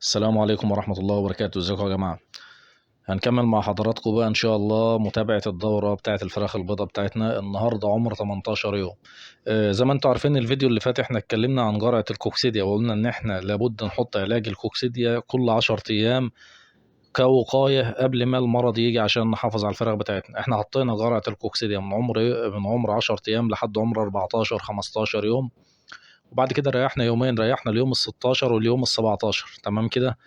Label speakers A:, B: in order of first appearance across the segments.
A: السلام عليكم ورحمة الله وبركاته، ازيكم يا جماعة؟ هنكمل مع حضراتكم بقى ان شاء الله متابعة الدورة بتاعة الفراخ البيضاء بتاعتنا النهاردة عمر 18 يوم. زي ما انتوا عارفين الفيديو اللي فات احنا اتكلمنا عن جرعة الكوكسيديا وقلنا ان احنا لابد نحط علاج الكوكسيديا كل 10 ايام كوقاية قبل ما المرض يجي عشان نحافظ على الفراخ بتاعتنا. احنا حطينا جرعة الكوكسيديا من عمر 10 ايام لحد عمر 14 15 يوم، وبعد كده ريحنا يومين، ريحنا اليوم ال 16 واليوم ال 17. تمام كده.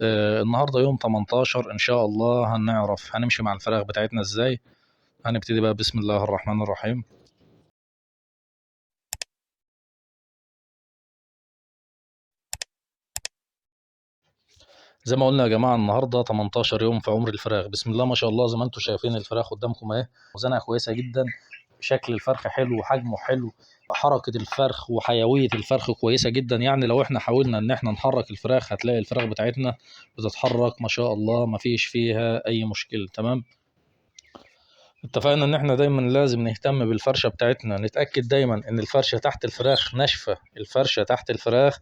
A: النهارده يوم 18 ان شاء الله هنعرف هنمشي مع الفراخ بتاعتنا ازاي. هنبتدي بقى بسم الله الرحمن الرحيم. زي ما قلنا يا جماعه النهارده 18 يوم في عمر الفراخ، بسم الله ما شاء الله. زي ما انتم شايفين الفراخ قدامكم اهي، وزنها كويسه جدا، شكل الفرخ حلو وحجمه حلو، حركه الفرخ وحيويه الفرخ كويسه جدا. يعني لو احنا حاولنا ان احنا نحرك الفراخ هتلاقي الفراخ بتاعتنا بتتحرك ما شاء الله، ما فيش فيها اي مشكله. تمام. اتفقنا ان احنا دايما لازم نهتم بالفرشة بتاعتنا، نتأكد دايما ان الفرشة تحت الفراخ ناشفة، الفرشة تحت الفراخ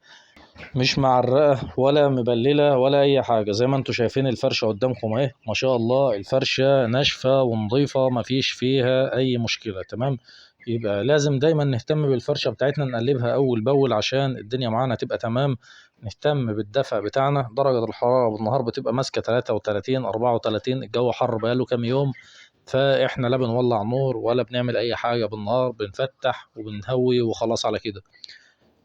A: مش معرقة ولا مبللة ولا اي حاجة. زي ما انتم شايفين الفرشة قدامكم اهي ما شاء الله، الفرشة ناشفة ونظيفة مفيش فيها اي مشكلة. تمام. يبقى لازم دايما نهتم بالفرشة بتاعتنا، نقلبها اول باول عشان الدنيا معانا تبقى تمام. نهتم بالدفء بتاعنا، درجة الحرارة بالنهار بتبقى ماسكة 33 34، الجو حر بقاله كام يوم، فاحنا لا بنولع نور ولا بنعمل اي حاجه بالنهار، بنفتح وبنهوي وخلاص على كده.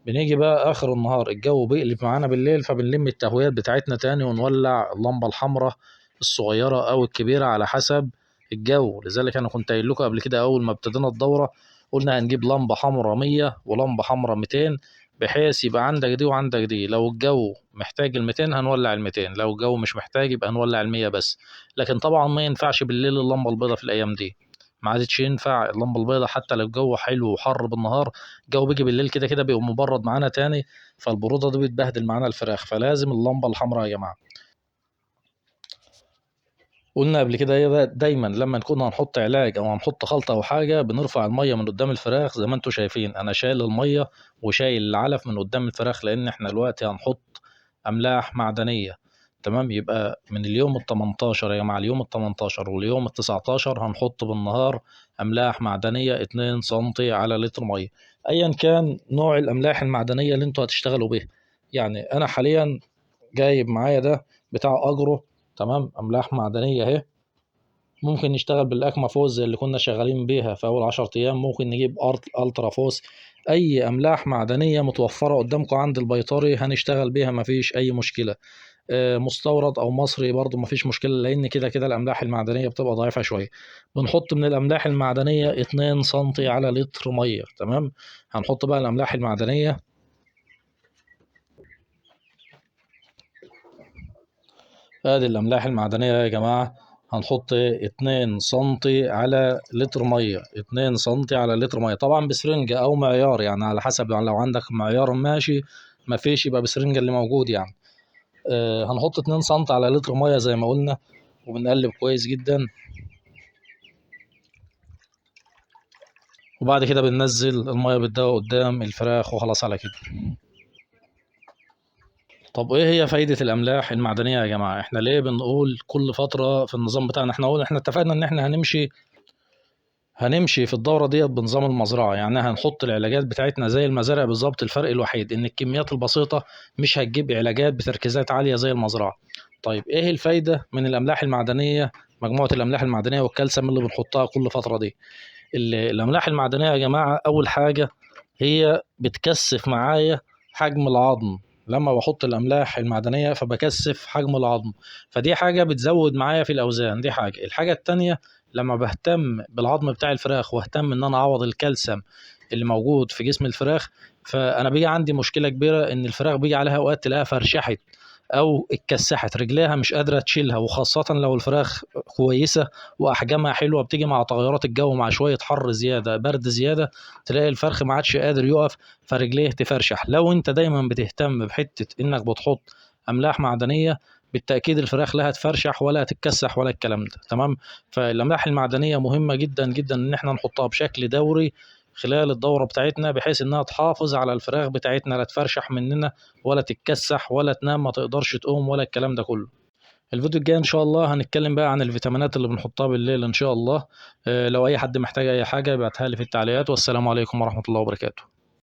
A: بنيجي بقى اخر النهار الجو بيقلب معانا بالليل، فبنلم التهويات بتاعتنا تاني ونولع اللمبه الحمراء الصغيره او الكبيره على حسب الجو. لذلك انا كنت قايل لكم قبل كده اول ما ابتدينا الدوره، قلنا هنجيب لمبه حمراء 100 ولمبه حمراء 200، بحيث يبقى عندك دي وعندك دي. لو الجو محتاج ال 200 هنولع ال 200، لو الجو مش محتاج يبقى هنولع ال 100 بس. لكن طبعا ما ينفعش بالليل اللمبه البيضاء في الايام دي، ما عادتش ينفع اللمبه البيضاء حتى لو الجو حلو وحر بالنهار. الجو بيجي بالليل كده كده بيبقى مبرد معانا تاني، فالبروده دي بتبهدل معانا الفراخ، فلازم اللمبه الحمراء يا جماعه. قلنا قبل كده ايه بقى، دايما لما نكون هنحط علاج او هنحط خلطه او حاجه بنرفع الميه من قدام الفراخ. زي ما انتم شايفين انا شايل الميه وشايل العلف من قدام الفراخ، لان احنا دلوقتي هنحط املاح معدنيه. تمام. يبقى من اليوم ال 18 يا جماعه، اليوم ال 18 واليوم ال 19 هنحط بالنهار املاح معدنيه 2 سم على لتر ميه، ايا كان نوع الاملاح المعدنيه اللي انتوا هتشتغلوا بيها. يعني انا حاليا جايب معايا ده بتاع اجرو، تمام، املاح معدنيه اهي. ممكن نشتغل بالاكما فوز زي اللي كنا شغالين بيها في اول 10 ايام، ممكن نجيب الترا فوز، اي املاح معدنيه متوفره قدامكم عند البيطري هنشتغل بيها مفيش اي مشكله. مستورد او مصري برضو مفيش مشكله، لان كده كده الاملاح المعدنيه بتبقى ضعيفه شويه. بنحط من الاملاح المعدنيه 2 سم على لتر ميه. تمام. هنحط بقى الاملاح المعدنيه، ادي الاملاح المعدنيه يا جماعه. هنحط 2 سنتي على لتر ميه، 2 سنتي على لتر ميه، طبعا بسرنجة او معيار يعني على حسب، يعني لو عندك معيار ماشي، ما فيش يبقى بسرنجة اللي موجود يعني. هنحط 2 سنتي على لتر ميه زي ما قلنا، وبنقلب كويس جدا، وبعد كده بننزل الميه بالدواء قدام الفراخ وخلاص على كده. طب ايه هي فايدة الاملاح المعدنية يا جماعة؟ احنا ليه بنقول كل فترة في النظام بتاعنا؟ احنا اتفقنا ان احنا هنمشي في الدورة ديت بنظام المزرعة، يعني هنحط العلاجات بتاعتنا زي المزارع بالظبط. الفرق الوحيد إن الكميات البسيطة مش هتجيب علاجات بتركيزات عالية زي المزرعة. طيب إيه الفايدة من الأملاح المعدنية، مجموعة الأملاح المعدنية والكالسيوم اللي بنحطها كل فترة دي؟ الأملاح المعدنية يا جماعة أول حاجة هي بتكثف معايا حجم العظم. لما بحط الأملاح المعدنية فبكثف حجم العظم، فدي حاجة بتزود معايا في الأوزان. دي حاجة. الحاجة التانية، لما بهتم بالعظم بتاع الفراخ واهتم ان انا اعوض الكالسيوم اللي موجود في جسم الفراخ، فانا بيجي عندي مشكله كبيره ان الفراخ بيجي عليها اوقات تلاقيها فرشحت او اتكسحت رجليها مش قادره تشيلها، وخاصه لو الفراخ كويسه واحجامها حلوه، بتيجي مع تغيرات الجو مع شويه حر زياده برد زياده تلاقي الفرخ ما عادش قادر يقف، فرجليه تفرشح. لو انت دايما بتهتم بحته انك بتحط املاح معدنيه، بالتاكيد الفراخ لا هتفرشح ولا هتتكسح ولا الكلام ده. تمام. فالاملاح المعدنيه مهمه جدا جدا ان احنا نحطها بشكل دوري خلال الدورة بتاعتنا، بحيث انها تحافظ على الفراخ بتاعتنا لا تفرشح مننا ولا تتكسح ولا تنام ما تقدرش تقوم ولا الكلام ده كله. الفيديو الجاي ان شاء الله هنتكلم بقى عن الفيتامينات اللي بنحطها بالليل ان شاء الله. لو اي حد محتاج اي حاجة يبعتها لي في التعليقات، والسلام عليكم ورحمة الله وبركاته.